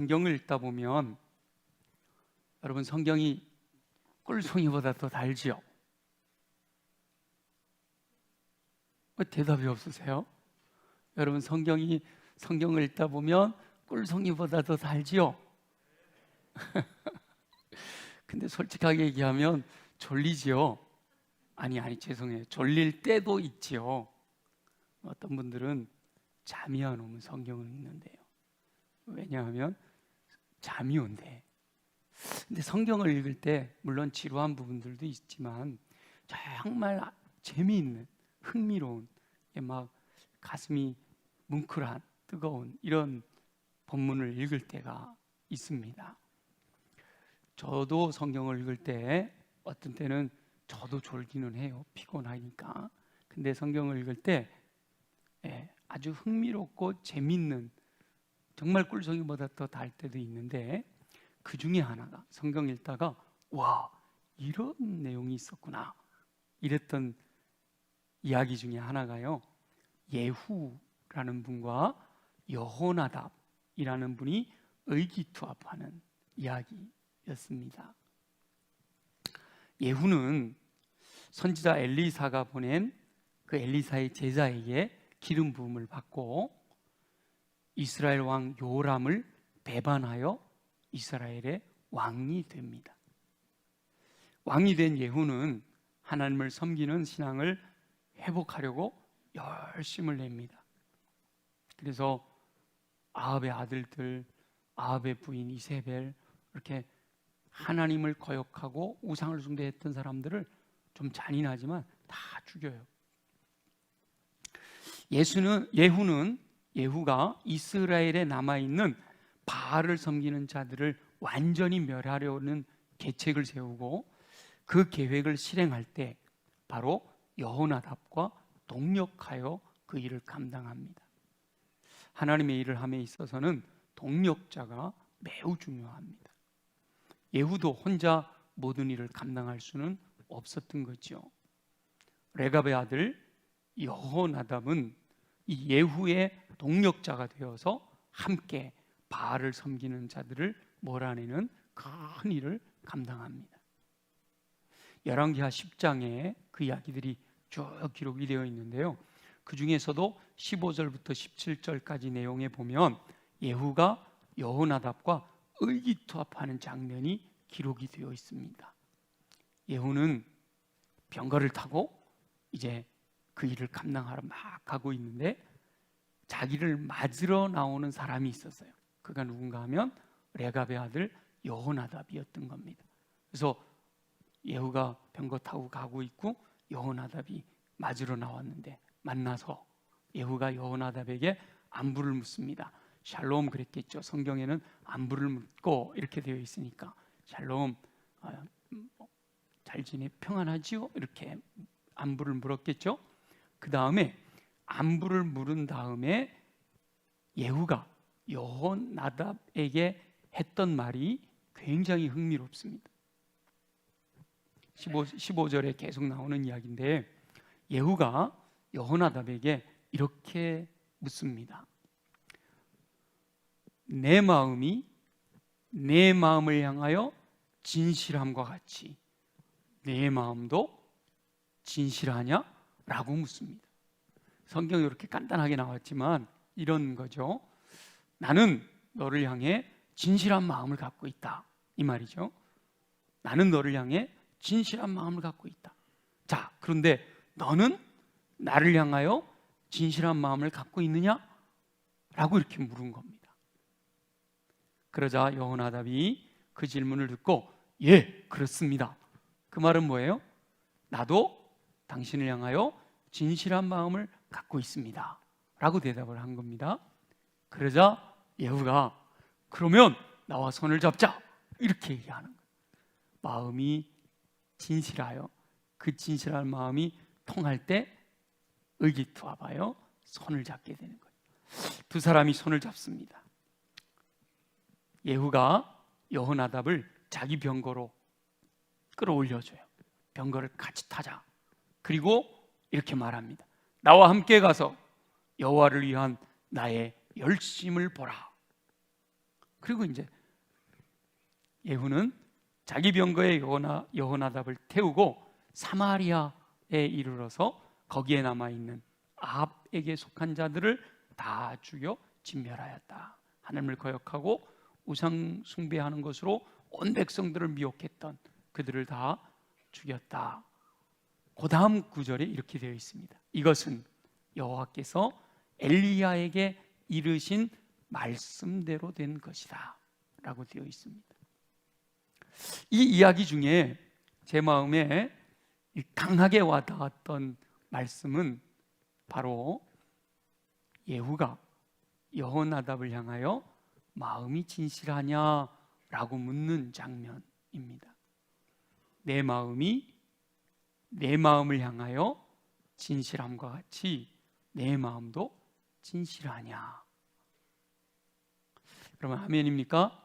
성경을 읽다 보면 여러분 성경이 꿀송이보다 더 달지요? 왜 대답이 없으세요? 여러분 성경을 읽다 보면 꿀송이보다 더 달지요? 근데 솔직하게 얘기하면 졸리지요? 아니 죄송해요. 졸릴 때도 있지요. 어떤 분들은 잠이 안 오면 성경을 읽는데요. 왜냐하면 잠이 온대. 근데 성경을 읽을 때 물론 지루한 부분들도 있지만 정말 재미있는, 흥미로운, 막 가슴이 뭉클한, 뜨거운 이런 본문을 읽을 때가 있습니다. 저도 성경을 읽을 때 어떤 때는 저도 졸기는 해요. 피곤하니까. 근데 성경을 읽을 때 아주 흥미롭고 재미있는, 정말 꿀송이보다 더 달 때도 있는데 그 중에 하나가 성경 읽다가 와, 이런 내용이 있었구나 이랬던 이야기 중에 하나가요, 예후라는 분과 여호나답이라는 분이 의기투합하는 이야기였습니다. 예후는 선지자 엘리사가 보낸 그 엘리사의 제자에게 기름 부음을 받고 이스라엘 왕 요람을 배반하여 이스라엘의 왕이 됩니다. 왕이 된 예후는 하나님을 섬기는 신앙을 회복하려고 열심을 냅니다. 그래서 아합의 아들들, 아합의 부인 이세벨, 이렇게 하나님을 거역하고 우상을 숭배했던 사람들을 좀 잔인하지만 다 죽여요. 예후가 이스라엘에 남아있는 바알을 섬기는 자들을 완전히 멸하려는 계책을 세우고 그 계획을 실행할 때 바로 여호나답과 동력하여 그 일을 감당합니다. 하나님의 일을 함에 있어서는 동력자가 매우 중요합니다. 예후도 혼자 모든 일을 감당할 수는 없었던 거죠. 레갑의 아들 여호나답은 이 예후의 동력자가 되어서 함께 바알을 섬기는 자들을 몰아내는 큰 일을 감당합니다. 열왕기하 10장에 그 이야기들이 쭉 기록이 되어 있는데요, 그 중에서도 15절부터 17절까지 내용에 보면 예후가 여호나답과 의기투합하는 장면이 기록이 되어 있습니다. 예후는 병거를 타고 이제 그 일을 감당하러 막 가고 있는데 자기를 맞으러 나오는 사람이 있었어요. 그가 누군가 하면 레갑의 아들 여호나답이었던 겁니다. 그래서 예후가 병거 타고 가고 있고 여호나답이 맞으러 나왔는데 만나서 예후가 여호나답에게 안부를 묻습니다. 샬롬 그랬겠죠. 성경에는 안부를 묻고 이렇게 되어 있으니까 샬롬, 잘 지내, 평안하지요? 이렇게 안부를 물었겠죠. 그 다음에 안부를 물은 다음에 예후가 여호나답에게 했던 말이 굉장히 흥미롭습니다. 15절에 계속 나오는 이야기인데 예후가 여호나답에게 이렇게 묻습니다. 내 마음이 내 마음을 향하여 진실함과 같이 내 마음도 진실하냐? 라고 묻습니다. 성경이 이렇게 간단하게 나왔지만 이런 거죠. 나는 너를 향해 진실한 마음을 갖고 있다, 이 말이죠. 나는 너를 향해 진실한 마음을 갖고 있다. 자, 그런데 너는 나를 향하여 진실한 마음을 갖고 있느냐? 라고 이렇게 물은 겁니다. 그러자 여호나답이 그 질문을 듣고 예, 그렇습니다. 그 말은 뭐예요? 나도 당신을 향하여 진실한 마음을 갖고 있습니다 라고 대답을 한 겁니다. 그러자 예후가 그러면 나와 손을 잡자, 이렇게 얘기하는 거예요. 마음이 진실하여 그 진실한 마음이 통할 때 의기투합하여 손을 잡게 되는 거예요. 두 사람이 손을 잡습니다. 예후가 여호나답을 자기 병거로 끌어올려줘요. 병거를 같이 타자. 그리고 이렇게 말합니다. 나와 함께 가서 여호와를 위한 나의 열심을 보라. 그리고 이제 예후는 자기 병거에 여호나답을 태우고 사마리아에 이르러서 거기에 남아있는 아합에게 속한 자들을 다 죽여 진멸하였다. 하나님을 거역하고 우상 숭배하는 것으로 온 백성들을 미혹했던 그들을 다 죽였다. 그 다음 구절에 이렇게 되어 있습니다. 이것은 여호와께서 엘리야에게 이르신 말씀대로 된 것이다 라고 되어 있습니다. 이 이야기 중에 제 마음에 강하게 와닿았던 말씀은 바로 예후가 여호나답을 향하여 마음이 진실하냐라고 묻는 장면입니다. 내 마음이 내 마음을 향하여 진실함과 같이 내 마음도 진실하냐? 그러면 아멘입니까?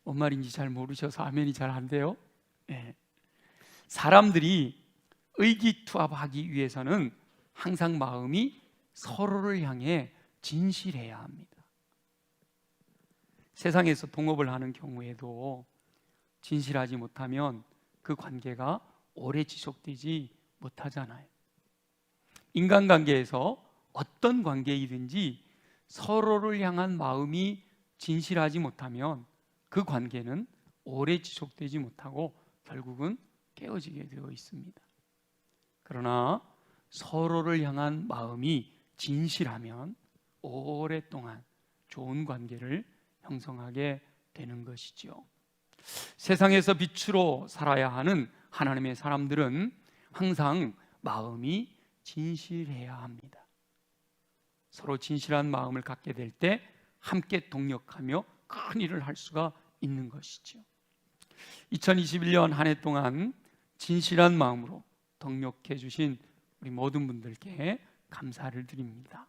뭔 말인지 잘 모르셔서 아멘이 잘 안 돼요. 네. 사람들이 의기투합하기 위해서는 항상 마음이 서로를 향해 진실해야 합니다. 세상에서 동업을 하는 경우에도 진실하지 못하면 그 관계가 오래 지속되지 못하잖아요. 인간관계에서 어떤 관계이든지 서로를 향한 마음이 진실하지 못하면 그 관계는 오래 지속되지 못하고 결국은 깨어지게 되어 있습니다. 그러나 서로를 향한 마음이 진실하면 오랫동안 좋은 관계를 형성하게 되는 것이죠. 세상에서 빛으로 살아야 하는 하나님의 사람들은 항상 마음이 진실해야 합니다. 서로 진실한 마음을 갖게 될 때 함께 동력하며 큰 일을 할 수가 있는 것이죠. 2021년 한 해 동안 진실한 마음으로 동력해 주신 우리 모든 분들께 감사를 드립니다.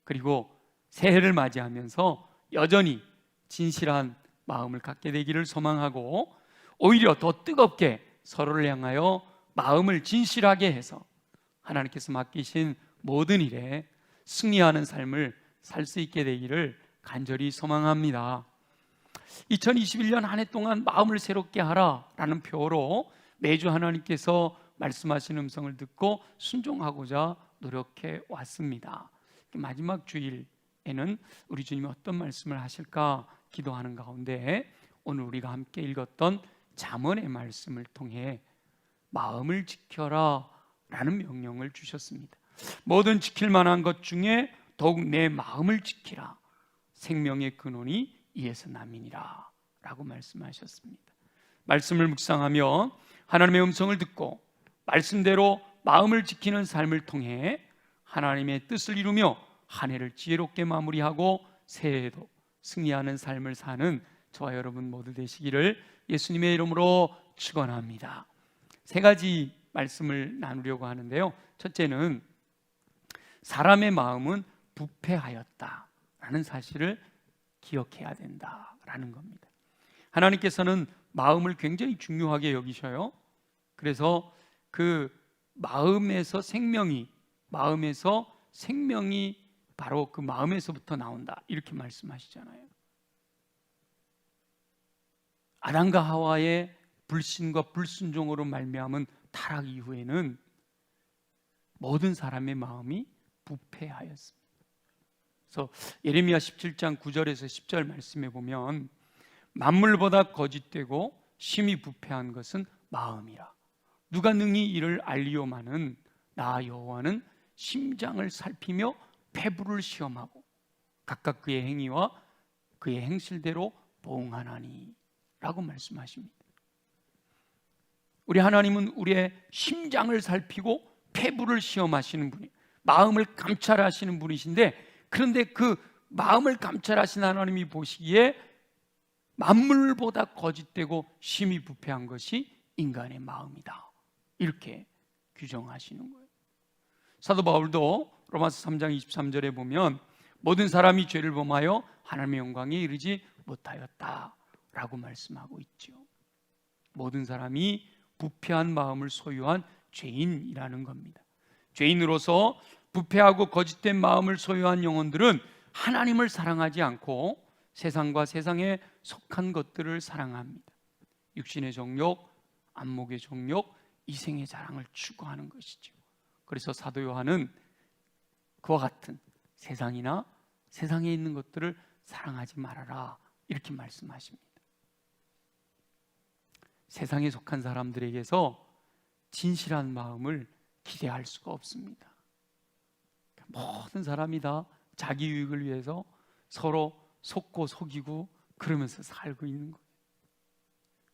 그리고 새해를 맞이하면서 여전히 진실한 마음을 갖게 되기를 소망하고 오히려 더 뜨겁게 서로를 향하여 마음을 진실하게 해서 하나님께서 맡기신 모든 일에 승리하는 삶을 살 수 있게 되기를 간절히 소망합니다. 2021년 한 해 동안 마음을 새롭게 하라라는 표어로 매주 하나님께서 말씀하시는 음성을 듣고 순종하고자 노력해 왔습니다. 마지막 주일에는 우리 주님이 어떤 말씀을 하실까 기도하는 가운데 오늘 우리가 함께 읽었던 잠언의 말씀을 통해 마음을 지켜라 라는 명령을 주셨습니다. 모든 지킬 만한 것 중에 더욱 내 마음을 지키라. 생명의 근원이 이에서 남이니라 라고 말씀하셨습니다. 말씀을 묵상하며 하나님의 음성을 듣고 말씀대로 마음을 지키는 삶을 통해 하나님의 뜻을 이루며 한 해를 지혜롭게 마무리하고 새해에도 승리하는 삶을 사는 저와 여러분 모두 되시기를 예수님의 이름으로 축원합니다. 세 가지 말씀을 나누려고 하는데요. 첫째는 사람의 마음은 부패하였다라는 사실을 기억해야 된다라는 겁니다. 하나님께서는 마음을 굉장히 중요하게 여기셔요. 그래서 그 마음에서 생명이 바로 그 마음에서부터 나온다 이렇게 말씀하시잖아요. 아담과 하와의 불신과 불순종으로 말미암은 타락 이후에는 모든 사람의 마음이 부패하였습니다. 그래서 예레미야 17장 9절에서 10절 말씀에 보면 만물보다 거짓되고 심히 부패한 것은 마음이라. 누가 능히 이를 알리오마는 나 여호와는 심장을 살피며 폐부를 시험하고 각각 그의 행위와 그의 행실대로 보응하나니 라고 말씀하십니다. 우리 하나님은 우리의 심장을 살피고 폐부를 시험하시는 분이에요. 마음을 감찰하시는 분이신데, 그런데 그 마음을 감찰하신 하나님이 보시기에 만물보다 거짓되고 심히 부패한 것이 인간의 마음이다 이렇게 규정하시는 거예요. 사도 바울도 로마서 3장 23절에 보면 모든 사람이 죄를 범하여 하나님의 영광에 이르지 못하였다 라고 말씀하고 있죠. 모든 사람이 부패한 마음을 소유한 죄인이라는 겁니다. 죄인으로서 부패하고 거짓된 마음을 소유한 영혼들은 하나님을 사랑하지 않고 세상과 세상에 속한 것들을 사랑합니다. 육신의 정욕, 안목의 정욕, 이생의 자랑을 추구하는 것이죠. 그래서 사도 요한은 그와 같은 세상이나 세상에 있는 것들을 사랑하지 말아라 이렇게 말씀하십니다. 세상에 속한 사람들에게서 진실한 마음을 기대할 수가 없습니다. 모든 사람이 다 자기 유익을 위해서 서로 속고 속이고 그러면서 살고 있는 거예요.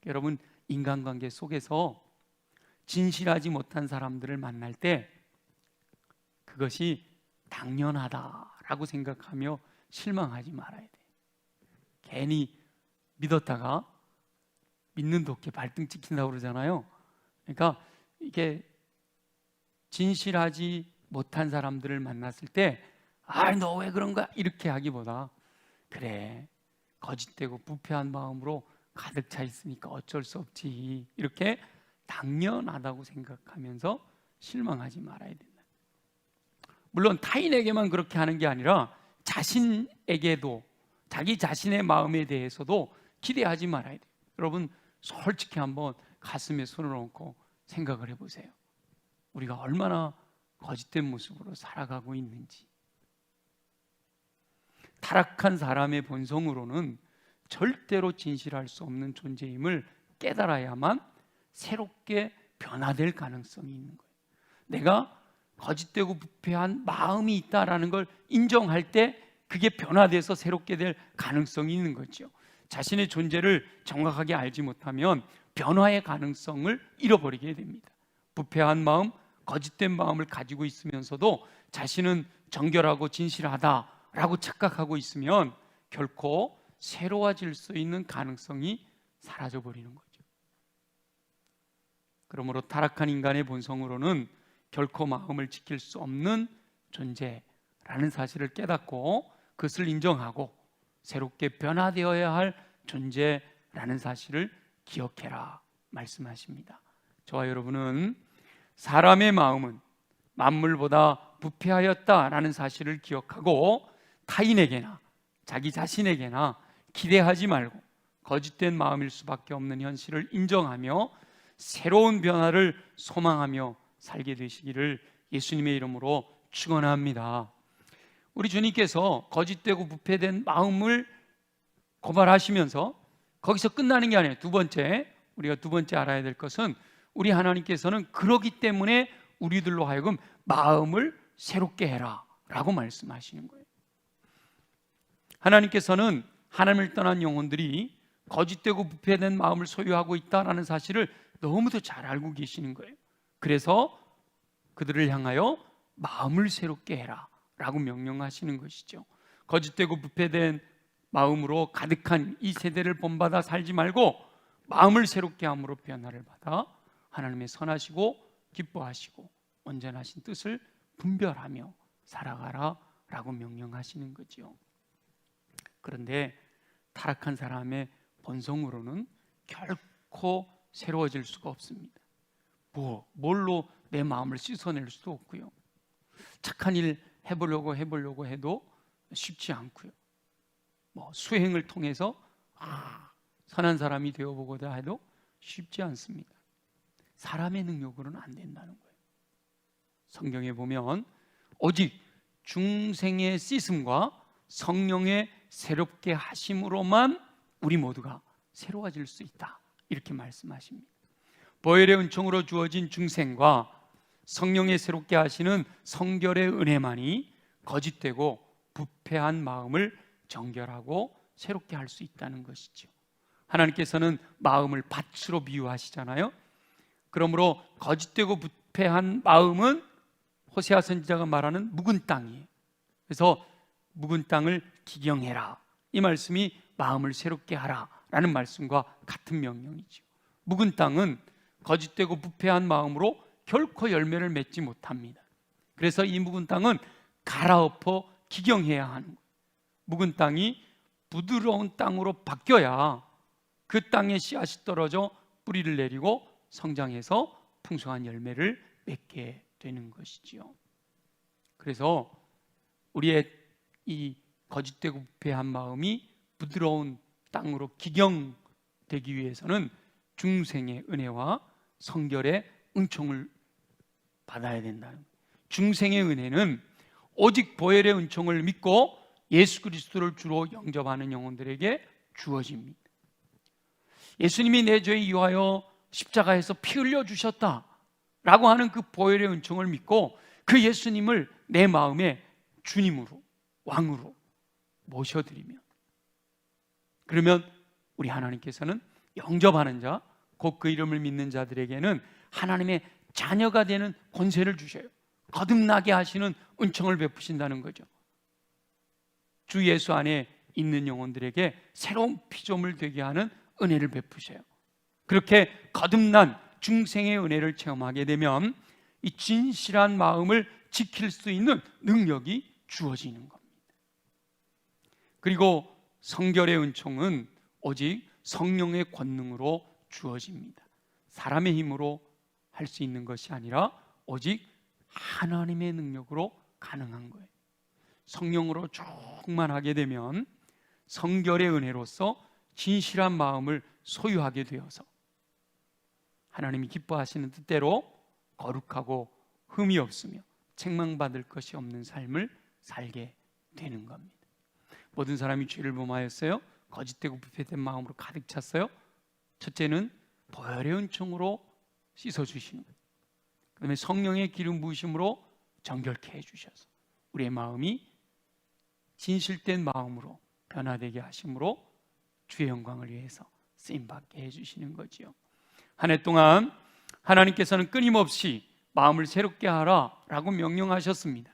여러분, 인간관계 속에서 진실하지 못한 사람들을 만날 때 그것이 당연하다라고 생각하며 실망하지 말아야 돼요. 괜히 믿었다가 믿는 도끼에 발등 찍힌다고 그러잖아요. 그러니까 이게 진실하지 못한 사람들을 만났을 때 너 왜 그런 거야? 이렇게 하기보다 그래, 거짓되고 부패한 마음으로 가득 차 있으니까 어쩔 수 없지, 이렇게 당연하다고 생각하면서 실망하지 말아야 된다. 물론 타인에게만 그렇게 하는 게 아니라 자신에게도, 자기 자신의 마음에 대해서도 기대하지 말아야 돼요. 여러분, 솔직히 한번 가슴에 손을 얹고 생각을 해보세요. 우리가 얼마나 거짓된 모습으로 살아가고 있는지. 타락한 사람의 본성으로는 절대로 진실할 수 없는 존재임을 깨달아야만 새롭게 변화될 가능성이 있는 거예요. 내가 거짓되고 부패한 마음이 있다라는 걸 인정할 때 그게 변화돼서 새롭게 될 가능성이 있는 거죠. 자신의 존재를 정확하게 알지 못하면 변화의 가능성을 잃어버리게 됩니다. 부패한 마음, 거짓된 마음을 가지고 있으면서도 자신은 정결하고 진실하다라고 착각하고 있으면 결코 새로워질 수 있는 가능성이 사라져버리는 거죠. 그러므로 타락한 인간의 본성으로는 결코 마음을 지킬 수 없는 존재라는 사실을 깨닫고 그것을 인정하고 새롭게 변화되어야 할 존재라는 사실을 기억해라 말씀하십니다. 저와 여러분은 사람의 마음은 만물보다 부패하였다라는 사실을 기억하고 타인에게나 자기 자신에게나 기대하지 말고 거짓된 마음일 수밖에 없는 현실을 인정하며 새로운 변화를 소망하며 살게 되시기를 예수님의 이름으로 축원합니다. 우리 주님께서 거짓되고 부패된 마음을 고발하시면서 거기서 끝나는 게 아니에요. 우리가 두 번째 알아야 될 것은 우리 하나님께서는 그러기 때문에 우리들로 하여금 마음을 새롭게 해라 라고 말씀하시는 거예요. 하나님께서는 하나님을 떠난 영혼들이 거짓되고 부패된 마음을 소유하고 있다는 사실을 너무도 잘 알고 계시는 거예요. 그래서 그들을 향하여 마음을 새롭게 해라 라고 명령하시는 것이죠. 거짓되고 부패된 마음으로 가득한 이 세대를 본받아 살지 말고 마음을 새롭게 함으로 변화를 받아 하나님의 선하시고 기뻐하시고 온전하신 뜻을 분별하며 살아가라 라고 명령하시는 거죠. 그런데 타락한 사람의 본성으로는 결코 새로워질 수가 없습니다. 뭘로 내 마음을 씻어낼 수도 없고요. 착한 일 해보려고 해도 쉽지 않고요. 수행을 통해서 선한 사람이 되어보고자 해도 쉽지 않습니다. 사람의 능력으로는 안 된다는 거예요. 성경에 보면 오직 중생의 씻음과 성령의 새롭게 하심으로만 우리 모두가 새로워질 수 있다 이렇게 말씀하십니다. 보혈의 은총으로 주어진 중생과 성령의 새롭게 하시는 성결의 은혜만이 거짓되고 부패한 마음을 정결하고 새롭게 할 수 있다는 것이죠. 하나님께서는 마음을 밭으로 비유하시잖아요. 그러므로 거짓되고 부패한 마음은 호세아 선지자가 말하는 묵은 땅이에요. 그래서 묵은 땅을 기경해라, 이 말씀이 마음을 새롭게 하라 라는 말씀과 같은 명령이죠. 묵은 땅은 거짓되고 부패한 마음으로 결코 열매를 맺지 못합니다. 그래서 이 묵은 땅은 갈아엎어 기경해야 하는 거예요. 묵은 땅이 부드러운 땅으로 바뀌어야 그 땅에 씨앗이 떨어져 뿌리를 내리고 성장해서 풍성한 열매를 맺게 되는 것이지요. 그래서 우리의 이 거짓되고 부패한 마음이 부드러운 땅으로 기경되기 위해서는 중생의 은혜와 성결의 은총을 받아야 된다는 거예요. 중생의 은혜는 오직 보혈의 은총을 믿고 예수 그리스도를 주로 영접하는 영혼들에게 주어집니다. 예수님이 내 죄에 위하여 십자가에서 피 흘려 주셨다 라고 하는 그 보혈의 은총을 믿고 그 예수님을 내 마음의 주님으로, 왕으로 모셔드리면, 그러면 우리 하나님께서는 영접하는 자, 곧 그 이름을 믿는 자들에게는 하나님의 자녀가 되는 권세를 주셔요. 거듭나게 하시는 은총을 베푸신다는 거죠. 주 예수 안에 있는 영혼들에게 새로운 피조물 되게 하는 은혜를 베푸셔요. 그렇게 거듭난 중생의 은혜를 체험하게 되면 이 진실한 마음을 지킬 수 있는 능력이 주어지는 겁니다. 그리고 성결의 은총은 오직 성령의 권능으로 주어집니다. 사람의 힘으로 할 수 있는 것이 아니라 오직 하나님의 능력으로 가능한 거예요. 성령으로 충만하게 되면 성결의 은혜로서 진실한 마음을 소유하게 되어서 하나님이 기뻐하시는 뜻대로 거룩하고 흠이 없으며 책망받을 것이 없는 삶을 살게 되는 겁니다. 모든 사람이 죄를 범하였어요. 거짓되고 부패된 마음으로 가득 찼어요. 첫째는 보혈의 은총으로 씻어주시는 거예요. 그 다음에 성령의 기름 부으심으로 정결케 해주셔서 우리의 마음이 진실된 마음으로 변화되게 하심으로 주의 영광을 위해서 쓰임받게 해주시는 거지요. 한 해 동안 하나님께서는 끊임없이 마음을 새롭게 하라 라고 명령하셨습니다.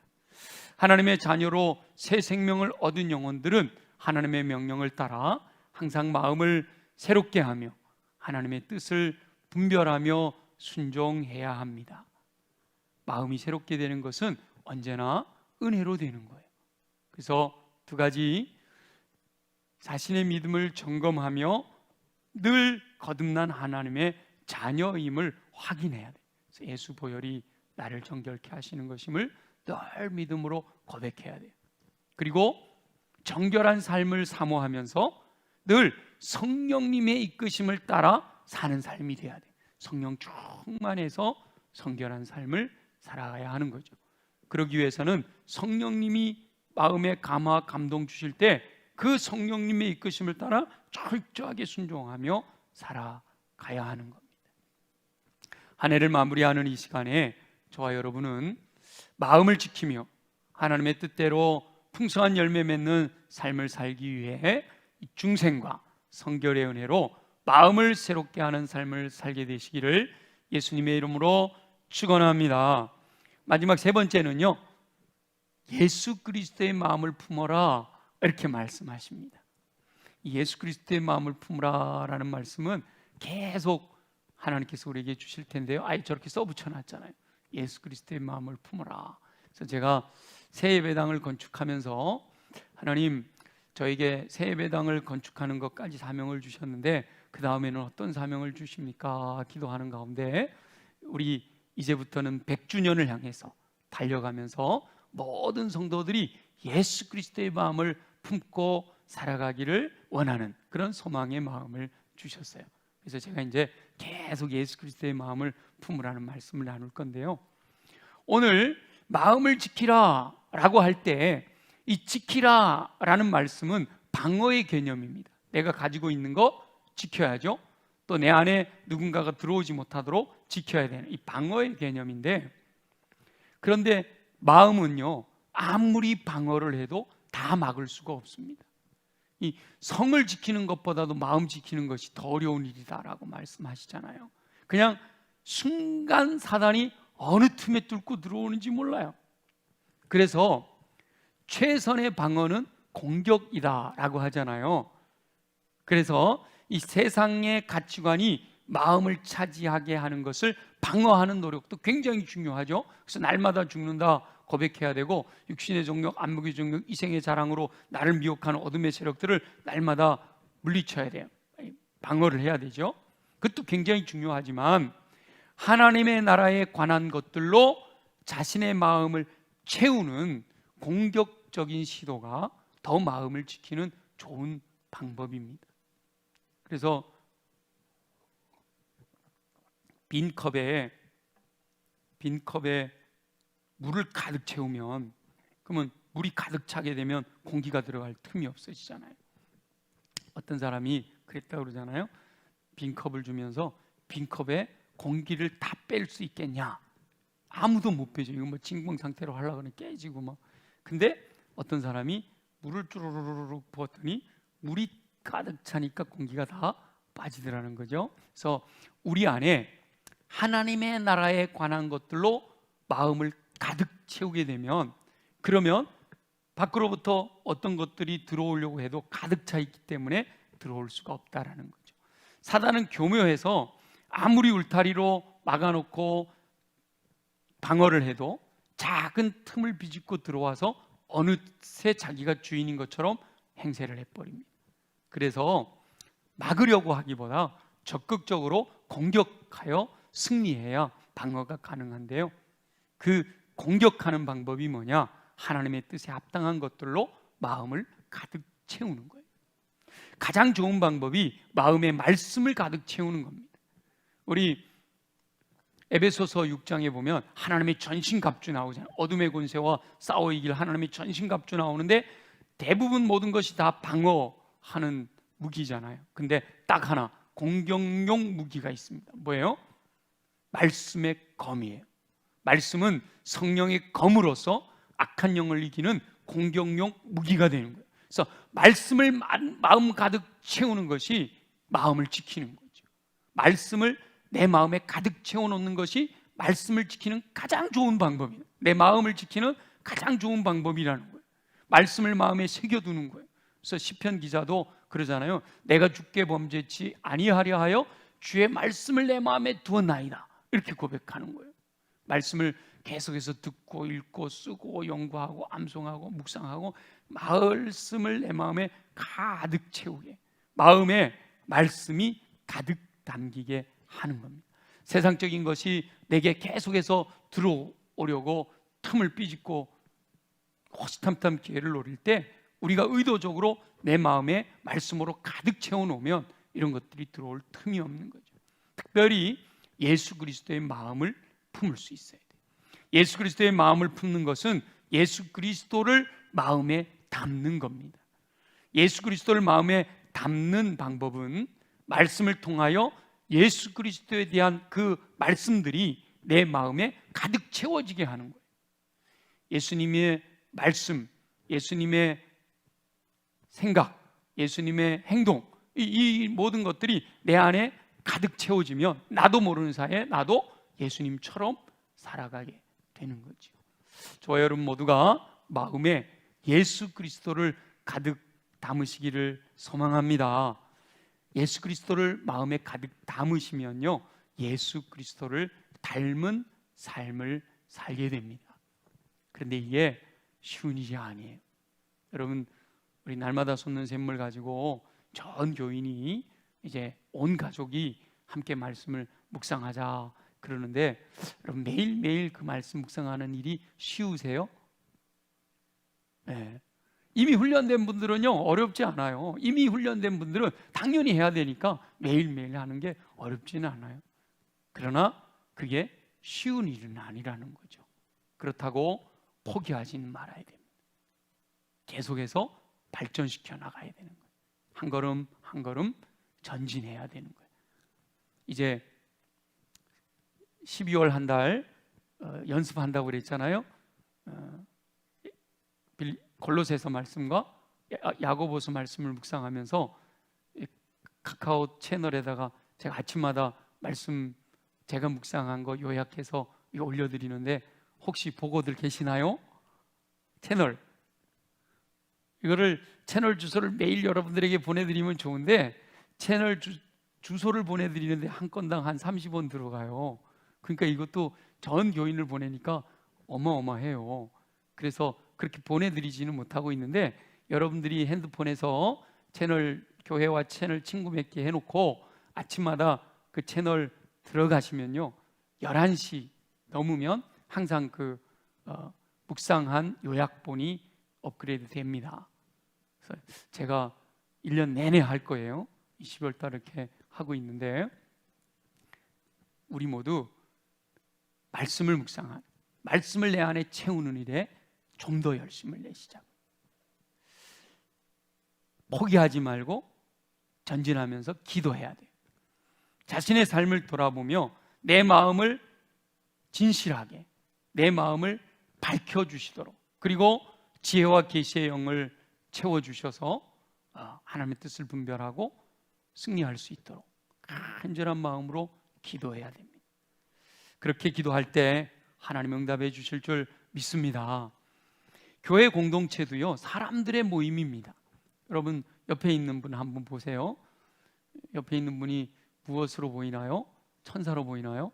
하나님의 자녀로 새 생명을 얻은 영혼들은 하나님의 명령을 따라 항상 마음을 새롭게 하며 하나님의 뜻을 분별하며 순종해야 합니다. 마음이 새롭게 되는 것은 언제나 은혜로 되는 거예요. 그래서 두 가지, 자신의 믿음을 점검하며 늘 거듭난 하나님의 자녀임을 확인해야 돼요. 그래서 예수 보혈이 나를 정결케 하시는 것임을 늘 믿음으로 고백해야 돼요. 그리고 정결한 삶을 사모하면서 늘 성령님의 이끄심을 따라 사는 삶이 돼야 돼요. 성령 충만해서 성결한 삶을 살아가야 하는 거죠. 그러기 위해서는 성령님이 마음에 감화 감동 주실 때 그 성령님의 이끄심을 따라 철저하게 순종하며 살아가야 하는 겁니다. 한 해를 마무리하는 이 시간에 저와 여러분은 마음을 지키며 하나님의 뜻대로 풍성한 열매 맺는 삶을 살기 위해 중생과 성결의 은혜로 마음을 새롭게 하는 삶을 살게 되시기를 예수님의 이름으로 축원합니다. 마지막 세 번째는요, 예수 그리스도의 마음을 품어라 이렇게 말씀하십니다. 예수 그리스도의 마음을 품으라라는 말씀은 계속 하나님께서 우리에게 주실 텐데요, 아예 저렇게 써붙여놨잖아요. 예수 그리스도의 마음을 품어라. 그래서 제가 새 예배당을 건축하면서 하나님 저에게 새 예배당을 건축하는 것까지 사명을 주셨는데 그 다음에는 어떤 사명을 주십니까? 기도하는 가운데 우리 이제부터는 100주년을 향해서 달려가면서 모든 성도들이 예수 그리스도의 마음을 품고 살아가기를 원하는 그런 소망의 마음을 주셨어요. 그래서 제가 이제 계속 예수 그리스도의 마음을 품으라는 말씀을 나눌 건데요, 오늘 마음을 지키라 라고 할 때 이 지키라 라는 말씀은 방어의 개념입니다. 내가 가지고 있는 거 지켜야죠. 또 내 안에 누군가가 들어오지 못하도록 지켜야 되는 이 방어의 개념인데, 그런데 마음은요 아무리 방어를 해도 다 막을 수가 없습니다. 이 성을 지키는 것보다도 마음 지키는 것이 더 어려운 일이다라고 말씀하시잖아요. 그냥 순간 사단이 어느 틈에 뚫고 들어오는지 몰라요. 그래서 최선의 방어는 공격이다라고 하잖아요. 그래서 이 세상의 가치관이 마음을 차지하게 하는 것을 방어하는 노력도 굉장히 중요하죠. 그래서 날마다 죽는다 고백해야 되고, 육신의 정욕, 안목의 정욕, 이생의 자랑으로 나를 미혹하는 어둠의 세력들을 날마다 물리쳐야 돼요. 방어를 해야 되죠. 그것도 굉장히 중요하지만 하나님의 나라에 관한 것들로 자신의 마음을 채우는 공격적인 시도가 더 마음을 지키는 좋은 방법입니다. 그래서 빈 컵에 물을 가득 채우면, 그러면 물이 가득 차게 되면 공기가 들어갈 틈이 없어지잖아요. 어떤 사람이 그랬다고 그러잖아요. 빈 컵을 주면서 빈 컵에 공기를 다 뺄 수 있겠냐? 아무도 못 빼죠. 이거 뭐 진공 상태로 하려고 하면 깨지고 막. 근데 어떤 사람이 물을 쭈루루룩 부었더니 물이 가득 차니까 공기가 다 빠지더라는 거죠. 그래서 우리 안에 하나님의 나라에 관한 것들로 마음을 가득 채우게 되면, 그러면 밖으로부터 어떤 것들이 들어오려고 해도 가득 차 있기 때문에 들어올 수가 없다라는 거죠. 사단은 교묘해서 아무리 울타리로 막아놓고 방어를 해도 작은 틈을 비집고 들어와서 어느새 자기가 주인인 것처럼 행세를 해버립니다. 그래서 막으려고 하기보다 적극적으로 공격하여 승리해야 방어가 가능한데요, 그 공격하는 방법이 뭐냐? 하나님의 뜻에 합당한 것들로 마음을 가득 채우는 거예요. 가장 좋은 방법이 마음의 말씀을 가득 채우는 겁니다. 우리 에베소서 6장에 보면 하나님의 전신갑주 나오잖아요. 어둠의 권세와 싸워 이길 하나님의 전신갑주 나오는데 대부분 모든 것이 다 방어하는 무기잖아요. 근데 딱 하나 공격용 무기가 있습니다. 뭐예요? 말씀의 검이에요. 말씀은 성령의 검으로서 악한 영을 이기는 공격용 무기가 되는 거예요. 그래서 말씀을 마음 가득 채우는 것이 마음을 지키는 거죠. 말씀을 내 마음에 가득 채워놓는 것이 말씀을 지키는 가장 좋은 방법이에요. 내 마음을 지키는 가장 좋은 방법이라는 거예요. 말씀을 마음에 새겨두는 거예요. 그래서 시편 기자도 그러잖아요. 내가 주께 범죄치 아니하려 하여 주의 말씀을 내 마음에 두었나이다, 이렇게 고백하는 거예요. 말씀을 계속해서 듣고 읽고 쓰고 연구하고 암송하고 묵상하고 말씀을 내 마음에 가득 채우게, 마음에 말씀이 가득 담기게 하는 겁니다. 세상적인 것이 내게 계속해서 들어오려고 틈을 삐짓고 호시탐탐 기회를 노릴 때 우리가 의도적으로 내 마음에 말씀으로 가득 채워놓으면 이런 것들이 들어올 틈이 없는 거죠. 특별히 예수 그리스도의 마음을 품을 수 있어야 돼요. 예수 그리스도의 마음을 품는 것은 예수 그리스도를 마음에 담는 겁니다. 예수 그리스도를 마음에 담는 방법은 말씀을 통하여 예수 그리스도에 대한 그 말씀들이 내 마음에 가득 채워지게 하는 거예요. 예수님의 말씀, 예수님의 생각, 예수님의 행동, 이 모든 것들이 내 안에 가득 채워지면 나도 모르는 사이에 나도 예수님처럼 살아가게 되는 거죠. 저와 여러분 모두가 마음에 예수 그리스도를 가득 담으시기를 소망합니다. 예수 그리스도를 마음에 가득 담으시면요, 예수 그리스도를 닮은 삶을 살게 됩니다. 그런데 이게 쉬운 일이 아니에요. 여러분, 우리 날마다 솟는 샘물 가지고 전 교인이 이제 온 가족이 함께 말씀을 묵상하자 그러는데, 여러분 매일매일 그 말씀 묵상하는 일이 쉬우세요? 네. 이미 훈련된 분들은요 어렵지 않아요. 이미 훈련된 분들은 당연히 해야 되니까 매일매일 하는 게 어렵지는 않아요. 그러나 그게 쉬운 일은 아니라는 거죠. 그렇다고 포기하지는 말아야 됩니다. 계속해서 발전시켜 나가야 되는 거예요. 한 걸음 한 걸음 전진해야 되는 거예요. 이제 12월 한 달 연습한다고 그랬잖아요. 골로새서 말씀과 야고보서 말씀을 묵상하면서 카카오 채널에다가 제가 아침마다 말씀 제가 묵상한 거 요약해서 이거 올려드리는데, 혹시 보고들 계시나요? 채널 채널 주소를 매일 여러분들에게 보내드리면 좋은데, 채널 주소를 보내드리는데 한 건당 한 30원 들어가요. 그러니까 이것도 전 교인을 보내니까 어마어마해요. 그래서 그렇게 보내드리지는 못하고 있는데, 여러분들이 핸드폰에서 채널 교회와 채널 친구 맺기 해놓고 아침마다 그 채널 들어가시면요 11시 넘으면 항상 그 묵상한 요약본이 업그레이드 됩니다. 그래서 제가 1년 내내 할 거예요. 12월 달 이렇게 하고 있는데, 우리 모두 말씀을 묵상한, 말씀을 내 안에 채우는 일에 좀 더 열심을 내시자. 포기하지 말고 전진하면서 기도해야 돼요. 자신의 삶을 돌아보며 내 마음을 진실하게, 내 마음을 밝혀주시도록, 그리고 지혜와 계시의 영을 채워주셔서 하나님의 뜻을 분별하고 승리할 수 있도록 간절한 마음으로 기도해야 됩니다. 그렇게 기도할 때 하나님 응답해 주실 줄 믿습니다. 교회 공동체도요, 사람들의 모임입니다. 여러분 옆에 있는 분 한번 보세요. 옆에 있는 분이 무엇으로 보이나요? 천사로 보이나요?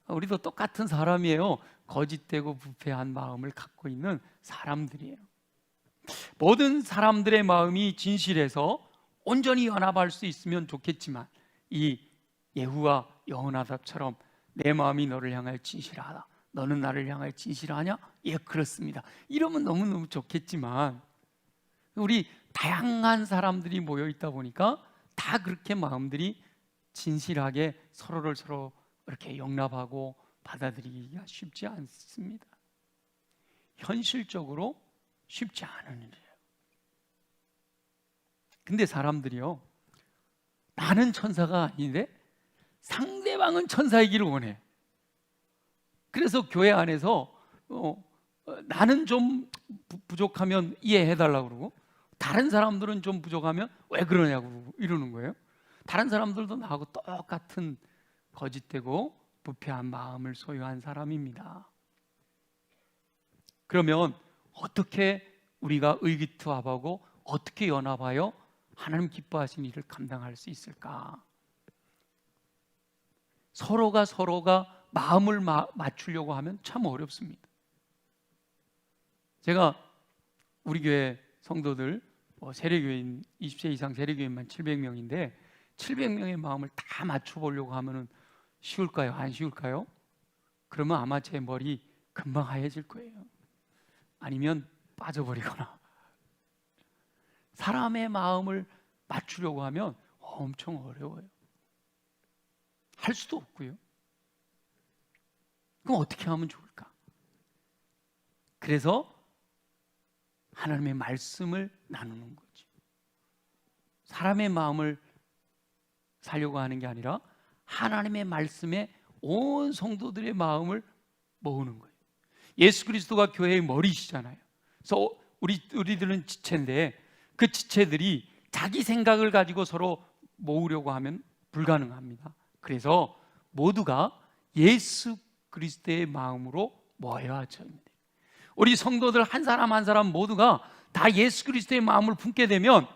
우리도 똑같은 사람이에요. 거짓되고 부패한 마음을 갖고 있는 사람들이에요. 모든 사람들의 마음이 진실해서 온전히 연합할 수 있으면 좋겠지만, 이 예후와 여호나답처럼 내 마음이 너를 향하여 진실하다, 너는 나를 향하여 진실하냐? 예, 그렇습니다. 이러면 너무너무 좋겠지만, 우리 다양한 사람들이 모여 있다 보니까 다 그렇게 마음들이 진실하게 서로를 서로 이렇게 용납하고 받아들이기가 쉽지 않습니다. 현실적으로 쉽지 않은 일이에요. 근데 사람들이요, 나는 천사가 아닌데 상대방은 천사이기를 원해. 그래서 교회 안에서 나는 좀 부족하면 이해해달라고 그러고, 다른 사람들은 좀 부족하면 왜 그러냐고 이러는 거예요. 다른 사람들도 나하고 똑같은 거짓되고 부패한 마음을 소유한 사람입니다. 그러면 어떻게 우리가 의기투합하고 어떻게 연합하여 하나님 기뻐하시는 일을 감당할 수 있을까? 서로가 마음을 맞추려고 하면 참 어렵습니다. 제가 우리 교회 성도들 세례교인, 20세 이상 세례교인만 700명인데 700명의 마음을 다 맞춰보려고 하면 쉬울까요? 안 쉬울까요? 그러면 아마 제 머리 금방 하얘질 거예요. 아니면 빠져버리거나. 사람의 마음을 맞추려고 하면 엄청 어려워요. 할 수도 없고요. 그럼 어떻게 하면 좋을까? 그래서 하나님의 말씀을 나누는 거죠. 사람의 마음을 살려고 하는 게 아니라 하나님의 말씀에 온 성도들의 마음을 모으는 거예요. 예수 그리스도가 교회의 머리시잖아요. 그래서 우리들은 지체인데 그 지체들이 자기 생각을 가지고 서로 모으려고 하면 불가능합니다. 그래서 모두가 예수 그리스도의 마음으로 모여야 됩니다. 우리 성도들 한 사람 한 사람 모두가 다 예수 그리스도의 마음을 품게 되면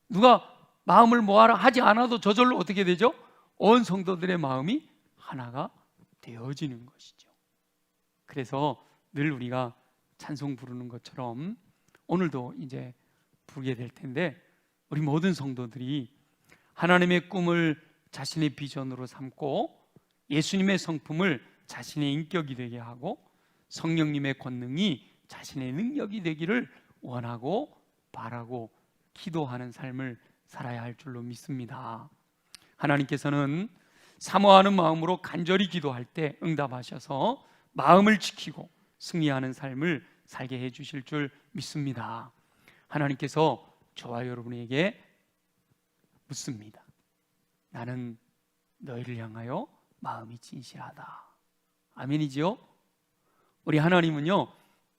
누가 마음을 모아라 하지 않아도 저절로 어떻게 되죠? 온 성도들의 마음이 하나가 되어지는 것이죠. 그래서 늘 우리가 찬송 부르는 것처럼 오늘도 이제 부르게 될 텐데, 우리 모든 성도들이 하나님의 꿈을 자신의 비전으로 삼고 예수님의 성품을 자신의 인격이 되게 하고 성령님의 권능이 자신의 능력이 되기를 원하고 바라고 기도하는 삶을 살아야 할 줄로 믿습니다. 하나님께서는 사모하는 마음으로 간절히 기도할 때 응답하셔서 마음을 지키고 승리하는 삶을 살게 해주실 줄 믿습니다. 하나님께서 저와 여러분에게 묻습니다. 나는 너희를 향하여 마음이 진실하다. 아멘이지요? 우리 하나님은요,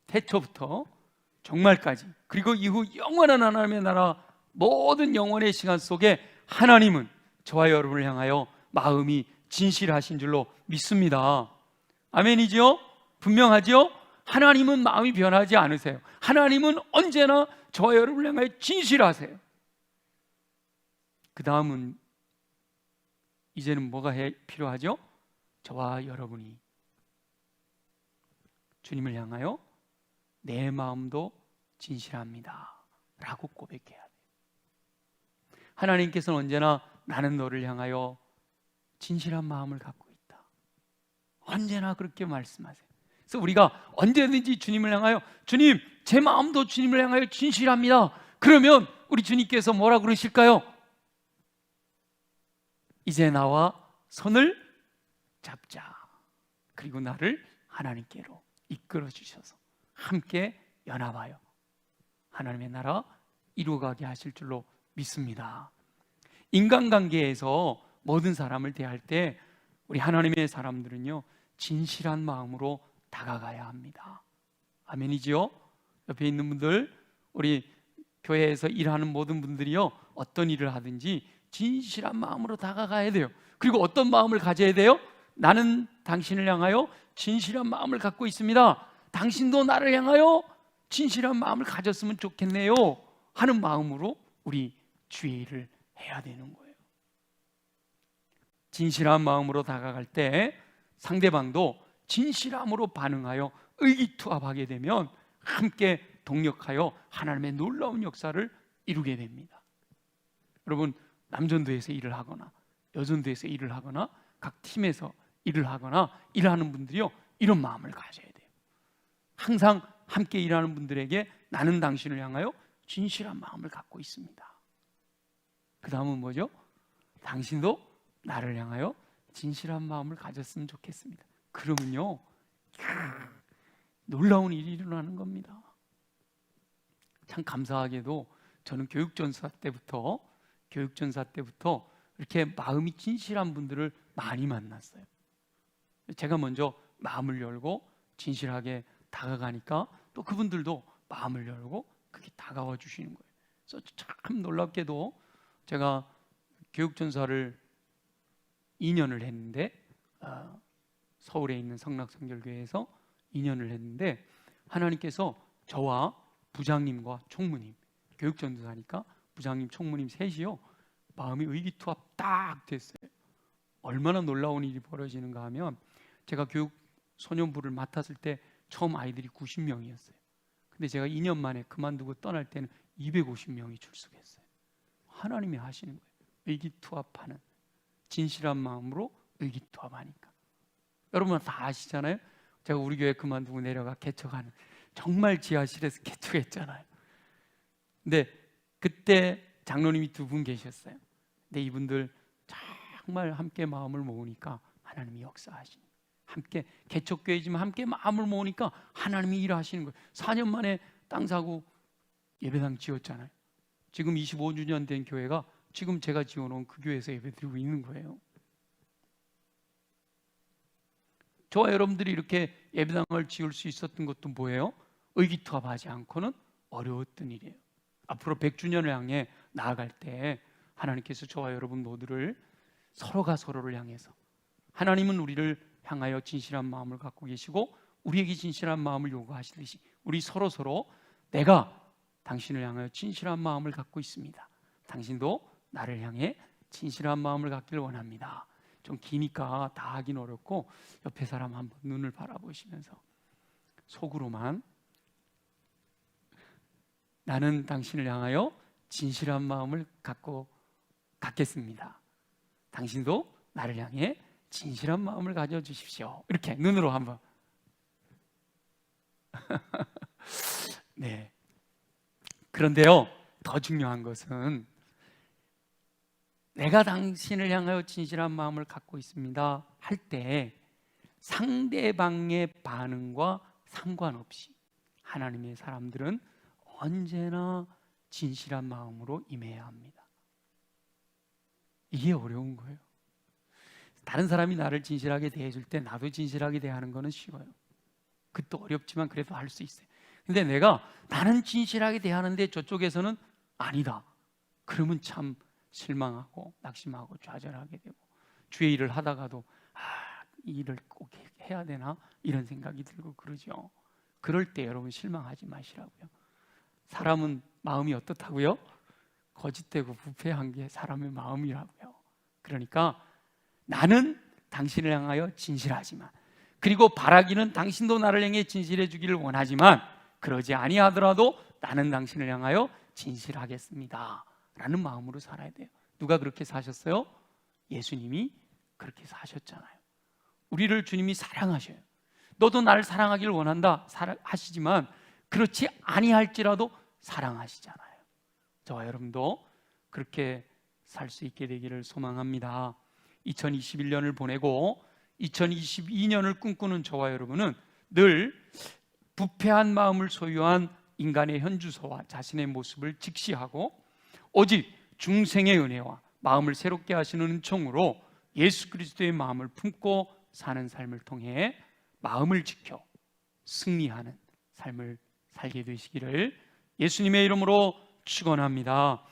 태초부터 종말까지, 그리고 이후 영원한 하나님의 나라 모든 영원의 시간 속에 하나님은 저와 여러분을 향하여 마음이 진실하신 줄로 믿습니다. 아멘이지요? 분명하지요? 하나님은 마음이 변하지 않으세요. 하나님은 언제나 저와 여러분을 향하여 진실하세요. 그 다음은 이제는 뭐가 필요하죠? 저와 여러분이 주님을 향하여 내 마음도 진실합니다 라고 고백해야 돼요. 하나님께서는 언제나 나는 너를 향하여 진실한 마음을 갖고 있다, 언제나 그렇게 말씀하세요. 그래서 우리가 언제든지 주님을 향하여 주님, 제 마음도 주님을 향하여 진실합니다, 그러면 우리 주님께서 뭐라 그러실까요? 이제 나와 손을 잡자. 그리고 나를 하나님께로 이끌어 주셔서 함께 연합하여 하나님의 나라 이루어가게 하실 줄로 믿습니다. 인간관계에서 모든 사람을 대할 때 우리 하나님의 사람들은요, 진실한 마음으로 다가가야 합니다. 아멘이지요? 옆에 있는 분들, 우리 교회에서 일하는 모든 분들이요, 어떤 일을 하든지 진실한 마음으로 다가가야 돼요. 그리고 어떤 마음을 가져야 돼요? 나는 당신을 향하여 진실한 마음을 갖고 있습니다. 당신도 나를 향하여 진실한 마음을 가졌으면 좋겠네요 하는 마음으로 우리 주의 일을 해야 되는 거예요. 진실한 마음으로 다가갈 때 상대방도 진실함으로 반응하여 의기투합하게 되면 함께 동력하여 하나님의 놀라운 역사를 이루게 됩니다. 여러분, 남전도에서 일을 하거나 여전도에서 일을 하거나 각 팀에서 일을 하거나 일하는 분들이요, 이런 마음을 가져야 돼요. 항상 함께 일하는 분들에게 나는 당신을 향하여 진실한 마음을 갖고 있습니다. 그 다음은 뭐죠? 당신도 나를 향하여 진실한 마음을 가졌으면 좋겠습니다. 그러면요, 놀라운 일이 일어나는 겁니다. 참 감사하게도 저는 교육전사 때부터 이렇게 마음이 진실한 분들을 많이 만났어요. 제가 먼저 마음을 열고 진실하게 다가가니까 또 그분들도 마음을 열고 그렇게 다가와 주시는 거예요. 그래서 참 놀랍게도 제가 교육전사를 2년을 했는데, 서울에 있는 성락성결교회에서 2년을 했는데, 하나님께서 저와 부장님과 총무님, 교육전도사니까 부장님, 총무님 셋이요, 마음이 의기투합 딱 됐어요. 얼마나 놀라운 일이 벌어지는가 하면, 제가 교육 소년부를 맡았을 때 처음 아이들이 90명이었어요. 근데 제가 2년 만에 그만두고 떠날 때는 250명이 출석했어요. 하나님이 하시는 거예요. 의기투합하는, 진실한 마음으로 의기투합하니까. 여러분 다 아시잖아요. 제가 우리 교회 그만두고 내려가 개척하는, 정말 지하실에서 개척했잖아요. 근데 그때 장로님이 2분 계셨어요. 근데 이분들 정말 함께 마음을 모으니까 하나님이 역사하시는 거예요. 함께 개척교회지만 함께 마음을 모으니까 하나님이 일하시는 거예요. 4년 만에 땅 사고 예배당 지었잖아요. 지금 25주년 된 교회가 지금 제가 지어놓은 그 교회에서 예배드리고 있는 거예요. 저와 여러분들이 이렇게 예배당을 지을 수 있었던 것도 뭐예요? 의기투합하지 않고는 어려웠던 일이에요. 앞으로 100주년을 향해 나아갈 때 하나님께서 저와 여러분 모두를 서로가 서로를 향해서, 하나님은 우리를 향하여 진실한 마음을 갖고 계시고 우리에게 진실한 마음을 요구하시듯이 우리 서로 내가 당신을 향하여 진실한 마음을 갖고 있습니다. 당신도 나를 향해 진실한 마음을 갖기를 원합니다. 좀 기니까 다 하긴 어렵고 옆에 사람 한번 눈을 바라보시면서 속으로만 나는 당신을 향하여 진실한 마음을 갖겠습니다. 당신도 나를 향해 진실한 마음을 가져주십시오. 이렇게 눈으로 한번. 네. 그런데요, 더 중요한 것은 내가 당신을 향하여 진실한 마음을 갖고 있습니다 할 때 상대방의 반응과 상관없이 하나님의 사람들은 언제나 진실한 마음으로 임해야 합니다. 이게 어려운 거예요. 다른 사람이 나를 진실하게 대해줄 때 나도 진실하게 대하는 거는 쉬워요. 그것도 어렵지만 그래도 할 수 있어요. 근데 내가 나는 진실하게 대하는데 저쪽에서는 아니다. 그러면 참 실망하고 낙심하고 좌절하게 되고 주의 일을 하다가도 이 일을 꼭 해야 되나 이런 생각이 들고 그러죠. 그럴 때 여러분 실망하지 마시라고요. 사람은 마음이 어떻다고요? 거짓되고 부패한 게 사람의 마음이라고요. 그러니까 나는 당신을 향하여 진실하지만, 그리고 바라기는 당신도 나를 향해 진실해 주기를 원하지만, 그러지 아니하더라도 나는 당신을 향하여 진실하겠습니다 라는 마음으로 살아야 돼요. 누가 그렇게 사셨어요? 예수님이 그렇게 사셨잖아요. 우리를 주님이 사랑하셔요. 너도 나를 사랑하기를 원한다 하시지만 그렇지 아니할지라도 사랑하시잖아요. 저와 여러분도 그렇게 살 수 있게 되기를 소망합니다. 2021년을 보내고 2022년을 꿈꾸는 저와 여러분은 늘 부패한 마음을 소유한 인간의 현주소와 자신의 모습을 직시하고 오직 중생의 은혜와 마음을 새롭게 하시는 은총으로 예수 그리스도의 마음을 품고 사는 삶을 통해 마음을 지켜 승리하는 삶을 살게 되시기를 예수님의 이름으로 축원합니다.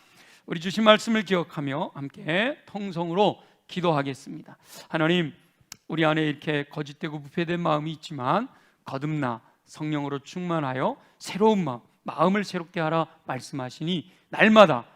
우리 주신 말씀을 기억하며 함께 통성으로 기도하겠습니다. 하나님, 우리 안에 이렇게 거짓되고 부패된 마음이 있지만 거듭나 성령으로 충만하여 새로운 마음을 새롭게 하라 말씀하시니 날마다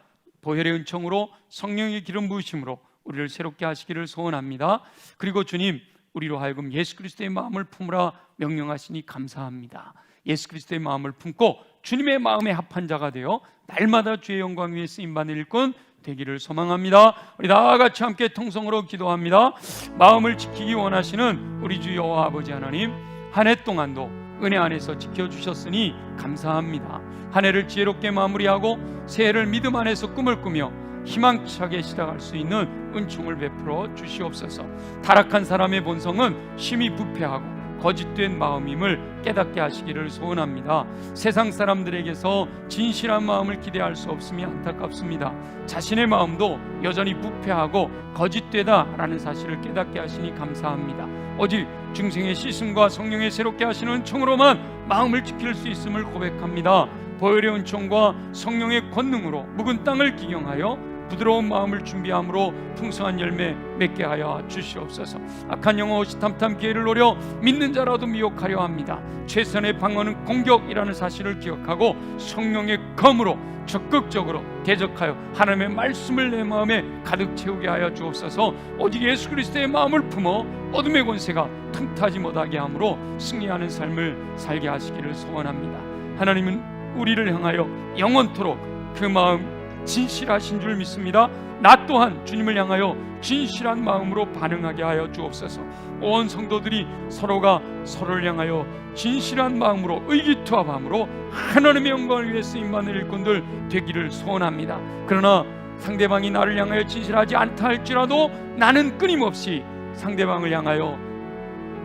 보혈의 은총으로 성령의 기름 부으심으로 우리를 새롭게 하시기를 소원합니다. 그리고 주님, 우리로 하여금 예수 그리스도의 마음을 품으라 명령하시니 감사합니다. 예수 그리스도의 마음을 품고 주님의 마음에 합한 자가 되어 날마다 주의 영광 위에 쓰임받는 일꾼 되기를 소망합니다. 우리 다 같이 함께 통성으로 기도합니다. 마음을 지키기 원하시는 우리 주 여호와 아버지 하나님, 한 해 동안도 은혜 안에서 지켜주셨으니 감사합니다. 한 해를 지혜롭게 마무리하고 새해를 믿음 안에서 꿈을 꾸며 희망차게 시작할 수 있는 은총을 베풀어 주시옵소서. 타락한 사람의 본성은 심히 부패하고 거짓된 마음임을 깨닫게 하시기를 소원합니다. 세상 사람들에게서 진실한 마음을 기대할 수 없음이 안타깝습니다. 자신의 마음도 여전히 부패하고 거짓되다라는 사실을 깨닫게 하시니 감사합니다. 오직 중생의 씻음과 성령의 새롭게 하시는 은총으로만 마음을 지킬 수 있음을 고백합니다. 보혈의 은총과 성령의 권능으로 묵은 땅을 기경하여 부드러운 마음을 준비함으로 풍성한 열매 맺게 하여 주시옵소서. 악한 영혼 호시탐탐 기회를 노려 믿는 자라도 미혹하려 합니다. 최선의 방어는 공격이라는 사실을 기억하고 성령의 검으로 적극적으로 대적하여 하나님의 말씀을 내 마음에 가득 채우게 하여 주옵소서. 오직 예수 그리스도의 마음을 품어 어둠의 권세가 틈타지 못하게 함으로 승리하는 삶을 살게 하시기를 소원합니다. 하나님은 우리를 향하여 영원토록 그 마음 진실하신 줄 믿습니다. 나 또한 주님을 향하여 진실한 마음으로 반응하게 하여 주옵소서. 온 성도들이 서로가 서로를 향하여 진실한 마음으로 의기투합함으로 하나님의 영광을 위해 쓰임받는 일꾼들 되기를 소원합니다. 그러나 상대방이 나를 향하여 진실하지 않다 할지라도 나는 끊임없이 상대방을 향하여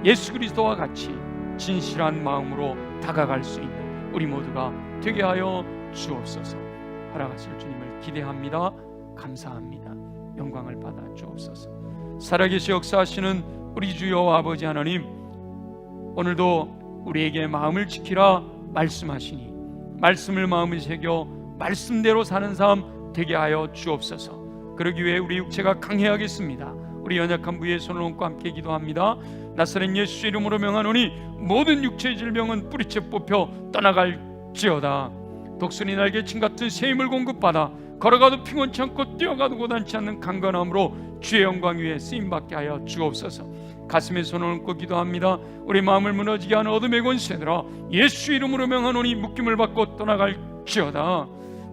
예수 그리스도와 같이 진실한 마음으로 다가갈 수 있는 우리 모두가 되게 하여 주옵소서. 살아가실 주님을 기대합니다. 감사합니다. 영광을 받아 주옵소서. 살아계시 역사하시는 우리 주 여호와 아버지 하나님, 오늘도 우리에게 마음을 지키라 말씀하시니 말씀을 마음에 새겨 말씀대로 사는 삶 되게 하여 주옵소서. 그러기 위해 우리 육체가 강해야겠습니다. 우리 연약한 부위에 손을 얹고 함께 기도합니다. 나사렛 예수 이름으로 명하노니 모든 육체의 질병은 뿌리째 뽑혀 떠나갈지어다. 독수리 날개 침 같은 새 힘을 공급받아 걸어가도 피곤치 않고 뛰어가도 고단치 않는 강건함으로 주의 영광 위에 쓰임받게 하여 주옵소서. 가슴에 손을 얹고 기도합니다. 우리 마음을 무너지게 하는 어둠의 권세들아, 예수 이름으로 명하노니 묶임을 받고 떠나갈지어다.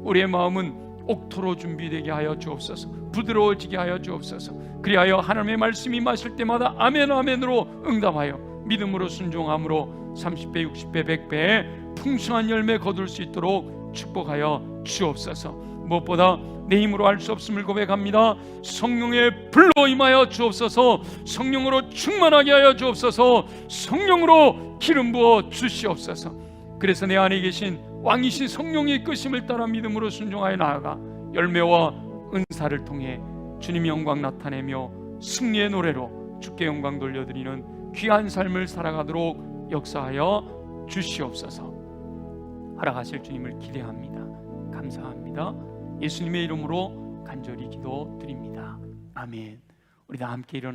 우리의 마음은 옥토로 준비되게 하여 주옵소서. 부드러워지게 하여 주옵소서. 그리하여 하나님의 말씀이 마실 때마다 아멘 아멘으로 응답하여 믿음으로 순종함으로 30배 60배 100배의 풍성한 열매 거둘 수 있도록 축복하여 주옵소서. 무엇보다 내 힘으로 할 수 없음을 고백합니다. 성령의 불로 임하여 주옵소서. 성령으로 충만하게 하여 주옵소서. 성령으로 기름 부어 주시옵소서. 그래서 내 안에 계신 왕이신 성령의 이끄심을 따라 믿음으로 순종하여 나아가 열매와 은사를 통해 주님 영광 나타내며 승리의 노래로 주께 영광 돌려드리는 귀한 삶을 살아가도록 역사하여 주시옵소서. 살아가실 주님을 기대합니다. 감사합니다. 예수님의 이름으로 간절히 기도드립니다. 아멘. 우리 다 함께 일어나